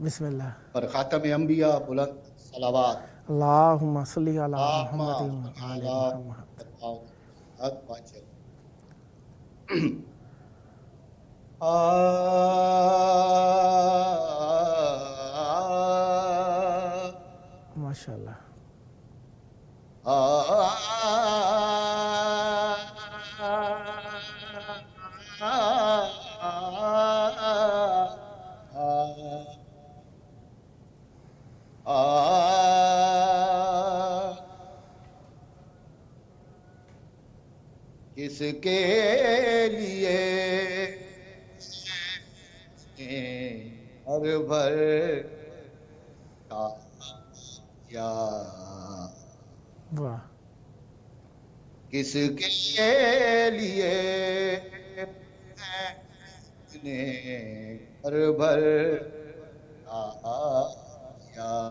بسم اللہ پر خاتم انبیاء بلند صلوات اللہم صلی علی اللہم محمد صلی وعلی علی محمد محمد وجل ماشاء اللہ کس کے لیے ہر بھر یا واہ کس کے لیے نے گھر بھر یا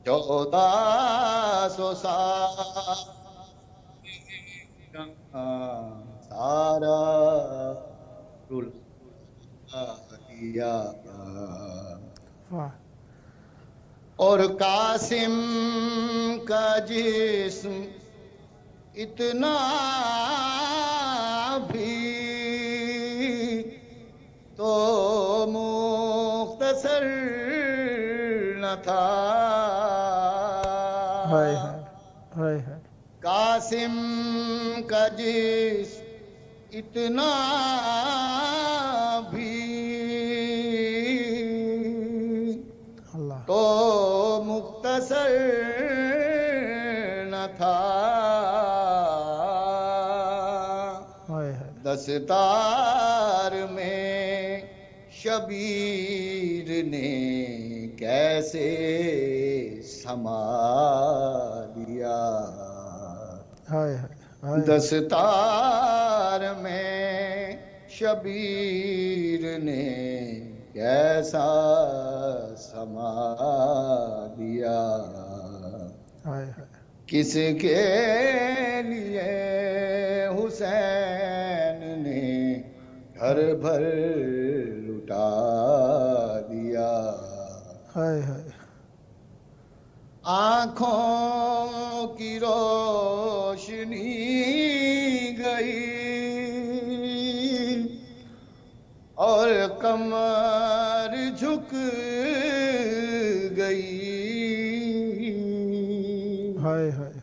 1400 سال سارا دیا واہ اور قاسم کا جسم اتنا بھی تو مختصر نہ تھا ہائے ہائے ہائے ہائے قاسم کا جسم اتنا بھی اللہ تو مختصر نہ تھا ہائے ہائے دستار میں شبیر نے کیسے سما دیا ہائے ہائے ہائے دستار میں شبیر نے کیسا سما دیا ہائے ہائے کس کے لیے حسین نے گھر بھر لٹا دیا ہائے ہائے آنکھوں کی روشنی گئی اور کمر جھک گئی ہائے ہائے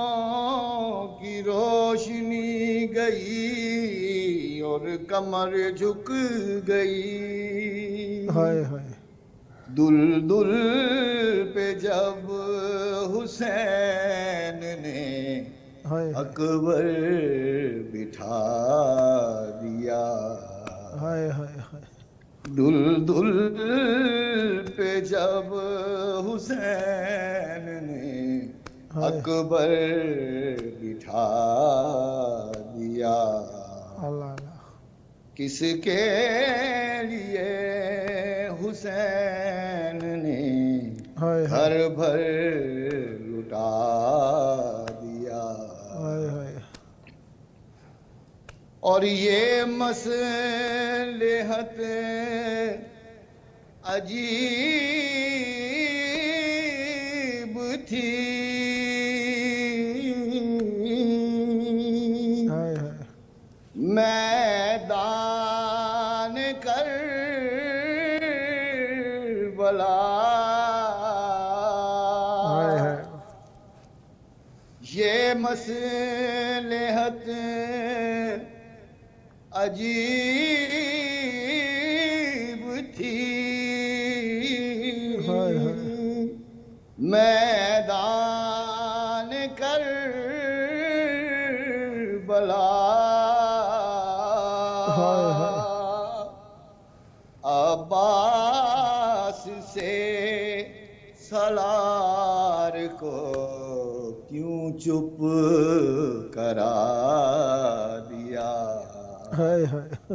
آنکھوں کی روشنی گئی اور کمر جھک گئی ہائے ہائے دل دل پہ جب حسین نے ہائے اکبر بٹھا دیا ہائے ہائے ہائے دل دل پہ جب حسین نے ہائے اکبر بٹھا دیا اللہ اللہ کس کے لیے حسین نے ہائے ہائے گھر بھر لٹا دیا ہائے ہائے اور یہ مصلحت عجیب تھی ہائے ہائے میدان کربلا ہائے ہائے یہ مصلحت عجیب تھی ہائے ہائے میدان کربلا ہائے ہائے عباس سے سالار کو کیوں چپ کرا دیا ہائے ہائے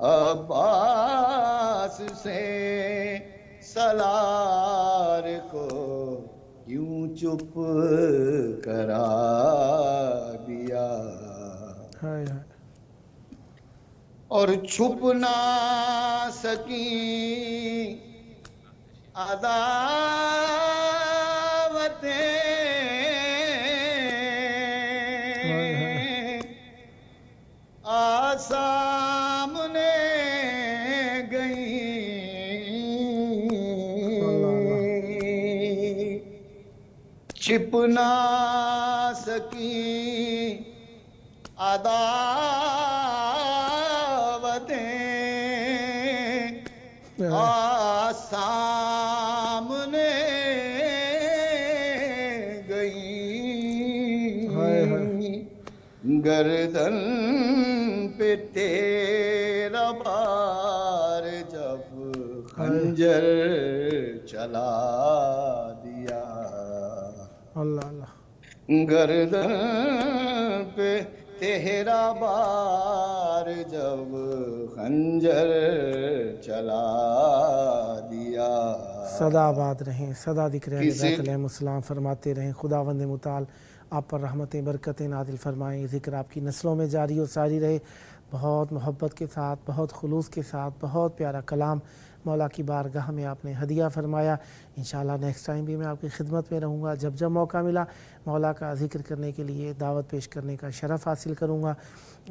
عباس سے سالار کو کیوں چپ کرا دیا، ہائے ہائے اور چھپ نہ سکیں ہائے ہائے عداوتیں سامنے اللہ اللہ گئیں، چھپ نہ سکیں عداوتیں سامنے ہائے ہائے گئیں، گردن پہ تیرا بار جب خنجر چلا دیا، اللہ اللہ گردن پہ تیرا بار جب خنجر چلا دیا، صدا آباد رہیں، صدا ذکر اہل کس بیت علیہ السلام فرماتے رہیں، خداوند متعال آپ پر رحمتیں برکتیں نازل فرمائیں، ذکر آپ کی نسلوں میں جاری و ساری رہے۔ بہت محبت کے ساتھ، بہت خلوص کے ساتھ، بہت پیارا کلام مولا کی بارگاہ میں آپ نے ہدیہ فرمایا۔ انشاءاللہ نیکسٹ ٹائم بھی میں آپ کی خدمت میں رہوں گا، جب جب موقع ملا مولا کا ذکر کرنے کے لیے دعوت پیش کرنے کا شرف حاصل کروں گا،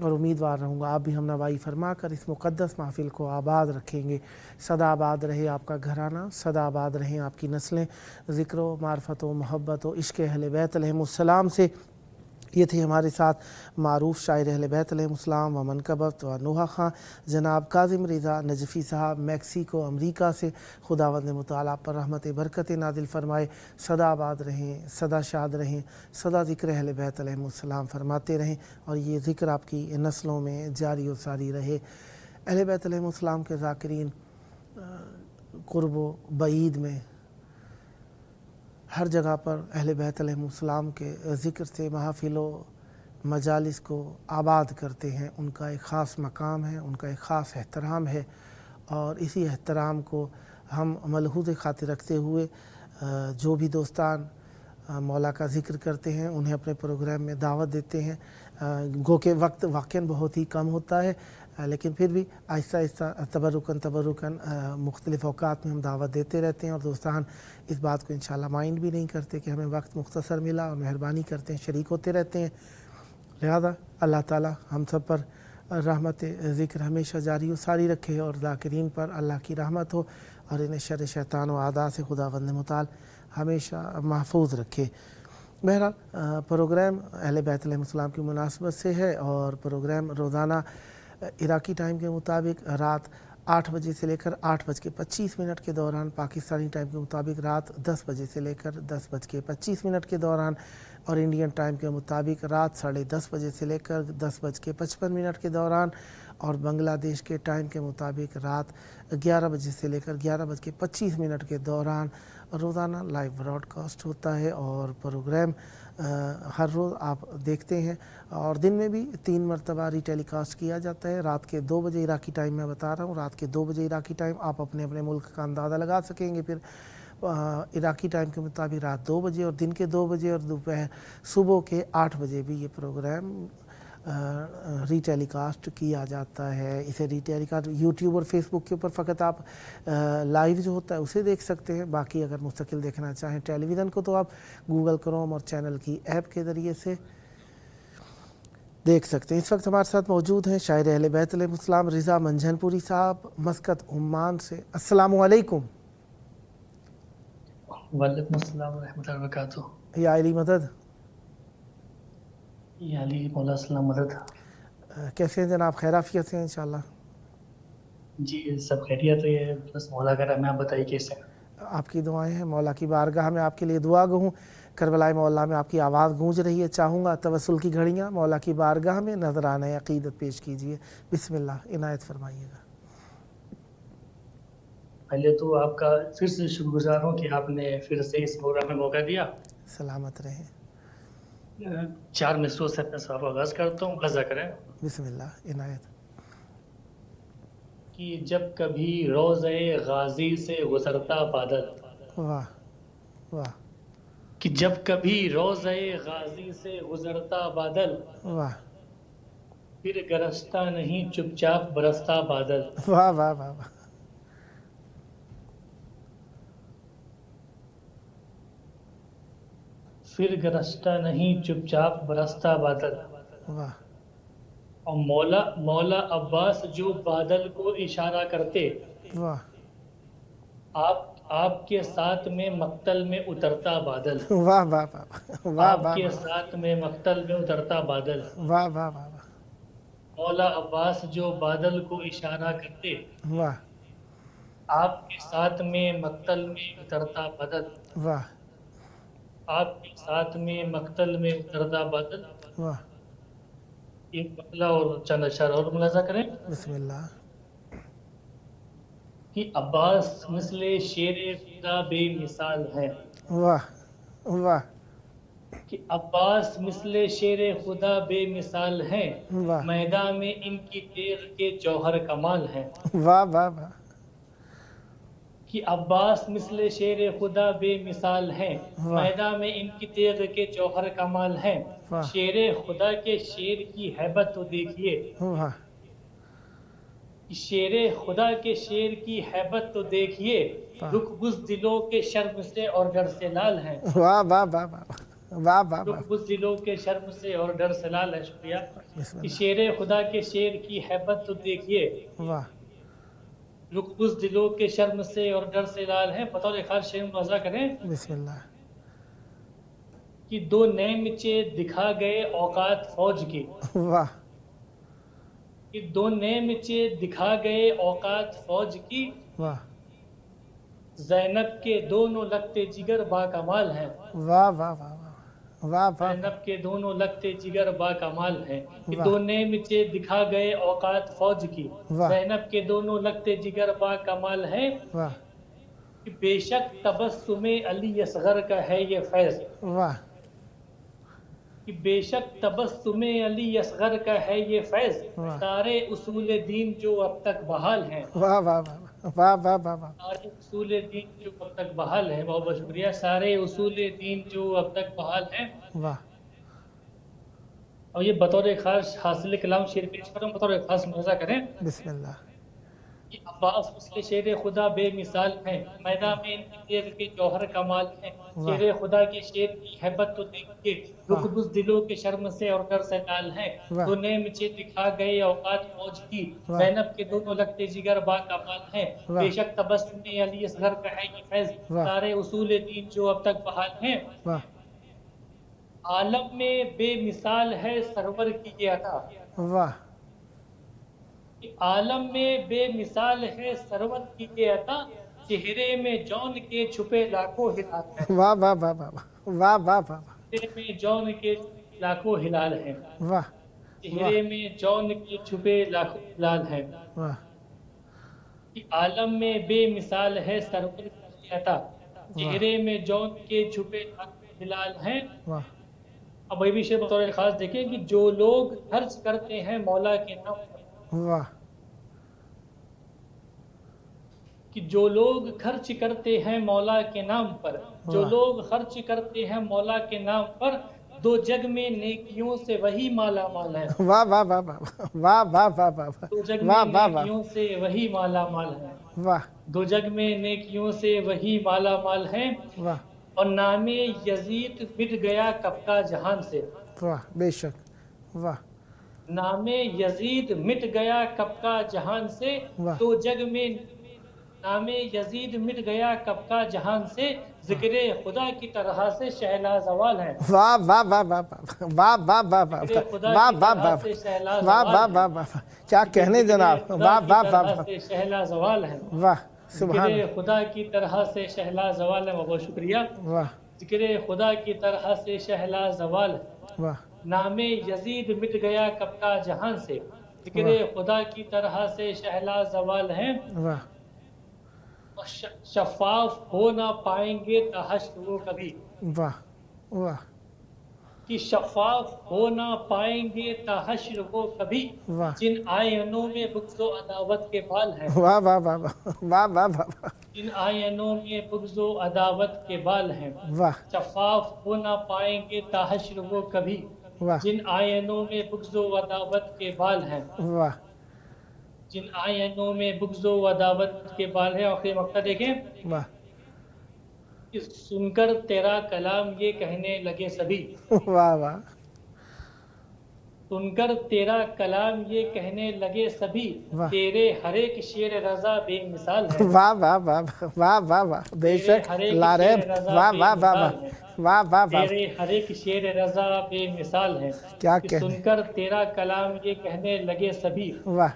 اور امیدوار رہوں گا آپ بھی ہم نوائی فرما کر اس مقدس محفل کو آباد رکھیں گے۔ صدا آباد رہے آپ کا گھرانہ، صدا آباد رہیں آپ کی نسلیں، ذکر و معرفت و محبت و عشق اہل بیت علیہم السلام سے۔ یہ تھے ہمارے ساتھ معروف شاعر اہل بیت علیہ السلام و منقبت و نوحہ خاں جناب کاظم رضا نجفی صاحب، میکسیکو امریکہ سے۔ خداوند متعال آپ پر رحمت برکت نازل فرمائے، صدا آباد رہیں، صدا شاد رہیں، صدا ذکر اہل بیت علیہ السلام فرماتے رہیں، اور یہ ذکر آپ کی نسلوں میں جاری و ساری رہے۔ اہل بیت علیہ السلام کے ذاکرین قرب و بعید میں ہر جگہ پر اہل بیت علیہ السلام کے ذکر سے محافل و مجالس کو آباد کرتے ہیں۔ ان کا ایک خاص مقام ہے، ان کا ایک خاص احترام ہے، اور اسی احترام کو ہم ملحوظ خاطر رکھتے ہوئے جو بھی دوستان مولا کا ذکر کرتے ہیں انہیں اپنے پروگرام میں دعوت دیتے ہیں۔ گو کہ وقت واقعاً بہت ہی کم ہوتا ہے، لیکن پھر بھی آہستہ آہستہ تبرکاً مختلف اوقات میں ہم دعوت دیتے رہتے ہیں، اور دوستان اس بات کو انشاءاللہ مائنڈ بھی نہیں کرتے کہ ہمیں وقت مختصر ملا، اور مہربانی کرتے ہیں، شریک ہوتے رہتے ہیں۔ لہذا اللہ تعالی ہم سب پر رحمت ذکر ہمیشہ جاری و ساری رکھے، اور ذاکرین پر اللہ کی رحمت ہو، اور انہیں شر شیطان و اعداء سے خداوند متعال ہمیشہ محفوظ رکھے۔ بہرحال پروگرام اہل بیت علیہ السلام کی مناسبت سے ہے، اور پروگرام روزانہ عراقی ٹائم کے مطابق رات 8 بجے سے لے کر 8:25 کے دوران، پاکستانی ٹائم کے مطابق رات 10 بجے سے لے کر 10:25 کے دوران، اور انڈین ٹائم کے مطابق رات 10:30 بجے سے لے کر 10:55 کے دوران، اور بنگلہ دیش کے ٹائم کے مطابق رات 11 بجے سے لے کر 11:25 کے دوران روزانہ لائیو براڈ کاسٹ ہوتا ہے، اور پروگرام ہر روز آپ دیکھتے ہیں، اور دن میں بھی 3 مرتبہ ری ٹیلی کاسٹ کیا جاتا ہے۔ رات کے 2 بجے عراقی ٹائم میں بتا رہا ہوں، رات کے 2 بجے عراقی ٹائم آپ اپنے اپنے ملک کا اندازہ لگا سکیں گے۔ پھر عراقی ٹائم کے مطابق رات 2 بجے اور دن کے 2 بجے اور دوپہر صبح کے 8 بجے بھی یہ پروگرام ری ٹیلی کاسٹ کیا جاتا ہے۔ اسے ری ٹیلی کاسٹ یوٹیوب اور فیس بک کے اوپر فقط آپ لائیو جو ہوتا ہے اسے دیکھ سکتے ہیں، باقی اگر مستقل دیکھنا چاہیں ٹیلی ویژن کو تو آپ گوگل کروم اور چینل کی ایپ کے ذریعے سے دیکھ سکتے ہیں۔ اس وقت ہمارے ساتھ موجود ہیں شاعر اہل بیت علیہ السلام رضا منجھن پوری صاحب مسقط عمان سے۔ السلام علیکم۔ وعلیکم السلام ورحمۃ اللہ وبرکاتہ۔ یا علی مدد، یا علی مولا السلام مدد۔ کیسے ہیں جناب؟ خیر عافیت سے ہیں انشاءاللہ؟ جی سب خیریت ہے، بس مولا کا رحم ہے، آپ بتائیے کیسے ہیں؟ آپ کی دعائیں ہیں، مولا کی بارگاہ میں آپ کے لیے دعا گو ہوں۔ کربلائے مولا میں آپ کی آواز گونج رہی ہے، چاہوں گا توسل کی گھڑیاں مولا کی بارگاہ میں نذرانہ عقیدت پیش کیجئے۔ بسم اللہ، عنایت فرمائیے گا۔ پہلے تو آپ کا پھر سے شکر گزار ہوں کہ آپ نے پھر سے اس پروگرام میں موقع دیا۔ سلامت رہیں۔ 4 مصروں سے اپنا سوال آغاز کرتا ہوں، غزہ کریں۔ بسم اللہ، عنایت۔ کہ جب کبھی روزے غازی سے گزرتا بادل، واہ واہ کہ جب کبھی روزے غازی سے گزرتا بادل، واہ پھر گرجتا نہیں چپ چاپ برستا بادل، واہ واہ واہ واہ پھر گرجتا نہیں چپ چاپ برستا بادل۔ واہ اور مولا عباس جو بادل کو اشارہ کرتے، واہ آپ کے ساتھ میں مقتل میں اترتا بادل، واہ واہ واہ واہ آپ واہ کے ساتھ میں مقتل میں اترتا بادل۔ واہ واہ واہ مولا عباس جو بادل کو اشارہ کرتے، واہ آپ کے ساتھ میں مقتل میں اترتا بادل، واہ آپ کے ساتھ میں مقتل میں اترتا بادل۔ واہ ایک مسئلہ اور چند اشعار اور ملاحظہ کریں بسم اللہ کہ عباس مثل شیر خدا بے مثال ہے، واہ واہ کہ عباس مثل شیر خدا بے مثال ہیں، واہ میدان میں ان کی تیغ کے جوہر کمال ہیں۔ واہ واہ واہ کہ عباس مثل شیر خدا بے مثال ہیں، واہ میدان میں ان کی تیغ کے جوہر کمال ہیں۔ واہ شیر خدا کے شیر کی ہیبت تو دیکھیے، واہ شیر خدا کے شیر کی ہیبت تو دیکھیے، رخ بزدلوں کے شرم سے اور ڈر سے لال ہیں، واہ واہ واہ واہ واہ رخ بزدلوں کے شرم سے اور ڈر سے لال ہے۔ شکریہ۔ بسم کہ اللہ شیر خدا کے شیر کی ہیبت تو دیکھیے، واہ رخ بزدلوں کے شرم سے اور ڈر سے لال ہیں۔ بطور خاص شیر ملاحظہ کریں بسم اللہ کہ دو نیمچے دکھا گئے اوقات فوج کی، واہ کہ دو نیمچے دکھا گئے اوقات فوج کی، واہ زینب کے دونوں لگتے جگر با کمال ہیں، واہ واہ واہ واہ واہ زینب کے دونوں لگتے جگر با کمال ہیں۔ کہ واہ دو نیمچے دکھا گئے اوقات فوج کی، واہ زینب کے دونوں لگتے جگر با کمال ہیں۔ واہ کہ بے شک تبسم علی اصغر کا ہے یہ فیض، واہ کہ بے شک تبسم علی اصغر کا ہے یہ فیض، واہ سارے اصول دین جو اب تک بحال ہیں، واہ واہ واہ واہ واہ واہ سارے اصول دین جو اب تک بحال ہیں۔ بہت بہت شکریہ۔ سارے اصول دین جو اب تک بحال ہیں۔ واہ اور یہ بطور خاص حاصل کلام شیر پیش کروں، بطور خاص ملاحظہ کریں بسم اللہ کہ عباس مثل شیر خدا بے مثال ہیں، میدان میں ان کی تیغ کے جوہر کمال ہیں۔ واہ شیر خدا کے شیر کی ہیبت تو دیکھیے، رخ بزدلوں کے شرم سے اور ڈر سے لال ہیں۔ واہ دو نیمچے دکھا گئے اوقات فوج کی، واہ زینب کے دونوں لگتے جگر با کمال ہیں۔ واہ بے شک تبسم علی اصغر کا ہے یہ فیض، واہ سارے اصول دین جو اب تک بحال ہیں۔ واہ عالم میں بے مثال ہے سرور کی یہ عطا، واہ عالم میں بے مثال ہے سرور کی یہ عطا، چہرے میں جون کے چھپے لاکھوں ہلال ہیں، واہ واہ واہ واہ واہ واہ واہ چہرے میں جون کے لاکھوں ہلال ہیں، واہ چہرے میں جون کے چھپے لاکھوں ہلال ہیں۔ واہ کہ عالم میں بے مثال ہے سرور کی یہ عطا، چہرے میں جون کے چھپے لاکھوں ہلال ہیں۔ واہ اب یہ بھی شعر بطور خاص دیکھیں کہ جو لوگ خرچ کرتے ہیں مولا کے نام پر، واہ کہ جو لوگ خرچ کرتے ہیں مولا کے نام پر، جو واہ لوگ خرچ کرتے ہیں مولا کے نام پر، دو جگ میں نیکیوں سے وہی مالا مال ہے، واہ واہ واہ واہ واہ واہ واہ دو جگ واہ میں واہ واہ نیکیوں سے وہی مالا مال ہے، واہ دو جگ میں نیکیوں سے وہی مالا مال ہے۔ واہ اور نام یزید مٹ گیا کب کا جہان سے، واہ بے شک واہ نام یزید مٹ گیا کب کا جہان سے، واہ دو جگ میں نام یزید مٹ گیا کب کا جہان سے، ذکر خدا کی طرح سے شہلا زوال ہے، واہ واہ واہ واہ واہ واہ واہ واہ ذکر خدا واہ کی واہ طرح واہ سے شہلا واہ زوال واہ ہے، واہ واہ کیا کہنے جناب ذکر واہ خدا کی واہ واہ طرح سے شہلا زوال ہے، واہ سبحان ذکر خدا کی طرح سے شہلا زوال ہے۔ بہت شکریہ۔ واہ ذکر خدا کی طرح سے شہلا زوال ہے، واہ نام یزید مٹ گیا کب کا جہان سے، ذکر خدا کی طرح سے شہلا زوال ہے۔ واہ اور شفاف ہو نہ پائیں گے تا حشر وہ کبھی، واہ واہ کہ شفاف ہو نہ پائیں گے تا حشر وہ کبھی واہ جن آئینوں میں بغض و عداوت کے بال ہیں، واہ واہ واہ واہ واہ واہ واہ جن آئینوں میں بغض و عداوت کے بال ہیں، واہ شفاف ہو نہ پائیں گے تا حشر وہ کبھی واہ جن آئینوں میں بغض و عداوت کے بال ہیں، واہ جن آئینوں میں بغض و عداوت کے بال ہیں۔ آخری مقطع دیکھیں، واہ کہ سن کر تیرا کلام یہ کہنے لگے سبھی، واہ واہ سن کر تیرا کلام یہ کہنے لگے سبھی، واہ تیرے ہر ایک شعر رضا بے مثال ہے، واہ واہ واہ واہ واہ واہ بے شک لا ریب واہ واہ واہ واہ واہ واہ واہ تیرے ہر ایک شعر رضا بے مثال ہے، کیا کہ کہنے سن کر تیرا کلام یہ کہنے لگے سبھی، واہ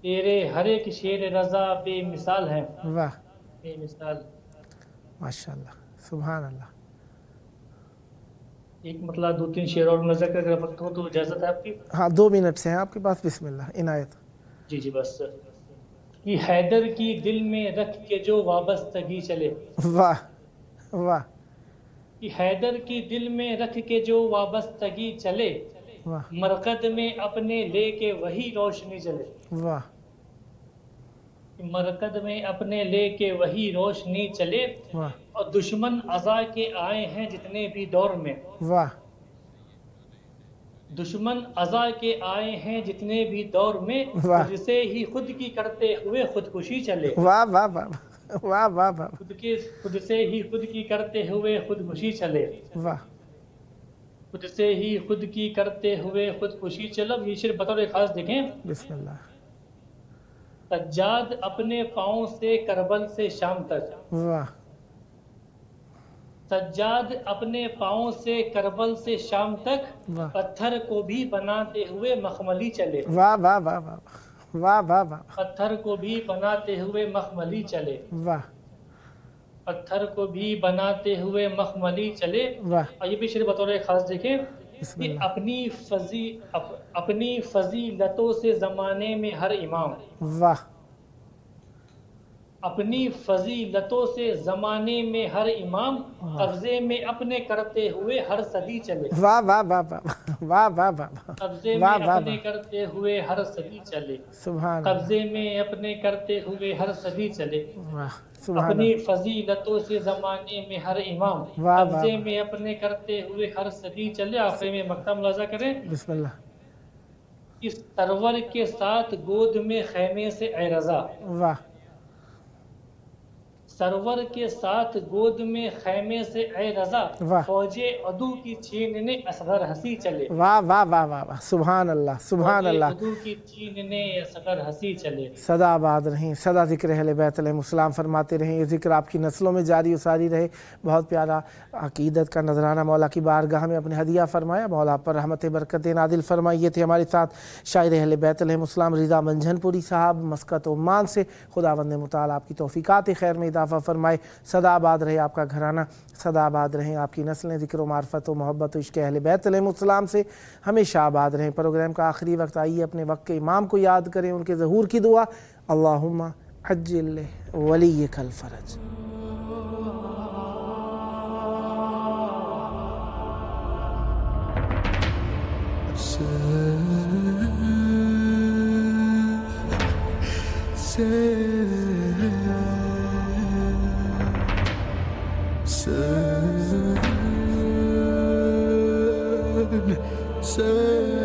تیرے ہر ایک شعر رضا بے مثال ہے، واہ بے مثال۔ ماشاء اللہ سبحان اللہ ایک مطلب 2-3 شعر اور نظر کر وقت ہو تو اجازت ہے آپ کی؟ ہاں 2 منٹ سے ہیں آپ کے پاس بسم اللہ عنایت جی بس، کہ حیدر کی دل میں رکھ کے جو وابستگی چلے، واہ واہ کہ حیدر کی دل میں رکھ کے جو وابستگی چلے، واہ مرقد میں اپنے لے کے وہی روشنی چلے، واہ مرقد میں اپنے لے کے وہی روشنی چلے، واہ اور دشمن عزا کے آئے ہیں جتنے بھی دور میں، واہ دشمن عزا کے آئے ہیں جتنے بھی دور میں، واہ خود سے ہی خود کی کرتے ہوئے خودکشی چلے، واہ واہ واہ واہ واہ واہ خود سے ہی خود کی کرتے ہوئے خودکشی چلے، واہ خود سے ہی خود کی کرتے ہوئے خودکشی چلو۔ یہ شعر بطور خاص دیکھیں، بسم اللہ سجاد اپنے پاؤں سے کربل سے شام تک، واہ سجاد اپنے پاؤں سے کربل سے شام تک، واہ پتھر کو بھی بناتے ہوئے مخملی چلے، واہ واہ واہ واہ واہ واہ واہ پتھر کو بھی بناتے ہوئے مخملی چلے، واہ پتھر کو بھی بناتے ہوئے مخملی چلے۔ واہ اور یہ بھی شعر بطور خاص دیکھیں، بسم کہ اللہ اپنی فضیلتوں سے زمانے میں ہر امام، واہ اپنی فضیلتوں سے زمانے میں ہر امام، قبضے میں اپنے کرتے ہوئے ہر صدی چلے، واہ واہ واہ واہ واہ واہ واہ قبضے میں واہ واہ اپنے کرتے ہوئے ہر صدی چلے، سبحان اللہ قبضے میں اپنے کرتے ہوئے ہر صدی چلے، واہ سبحان اپنی اللہ فضیلتوں سے زمانے میں ہر امام، واہ قبضے واہ میں اپنے کرتے ہوئے ہر صدی چلے۔ آخر میں مقطع ملاحظہ کریں، بسم اللہ اس سرور کے ساتھ گود میں خیمے سے اے رضا، واہ سرور کے ساتھ گود میں خیمے سے اے رضا، واہ فوج عدو کی چھیننے اصغر ہنسی چلے، واہ واہ واہ واہ واہ سبحان اللہ سبحان فوج اللہ عدو کی چھیننے اصغر ہنسی چلے۔ سدا آباد رہیں، سدا ذکر اہل بیت علیہ السلام فرماتے رہیں، یہ ذکر آپ کی نسلوں میں جاری و ساری رہے۔ بہت پیارا عقیدت کا نذرانہ مولا کی بارگاہ میں اپنے ہدیہ فرمایا، مولا پر رحمت برکت نادل فرمائی۔ یہ تھے ہمارے ساتھ شاعر اہل بیت علیہ السلام رضا منجھن پوری صاحب مسقط عمان سے۔ خداوند متعال آپ کی توفیقات خیر میں اضافہ فرمائے۔ سدا آباد رہے آپ کا گھرانہ، سدا آباد رہیں آپ کی نسلیں، ذکر و معرفت و محبت و عشق اہل بیت علیہ السلام سے ہمیشہ آباد رہیں۔ پروگرام کا آخری وقت، آئیے اپنے وقت کے امام کو یاد کریں، ان کے ظہور کی دعا، اللہم عجل ولیک الفرج۔ Sen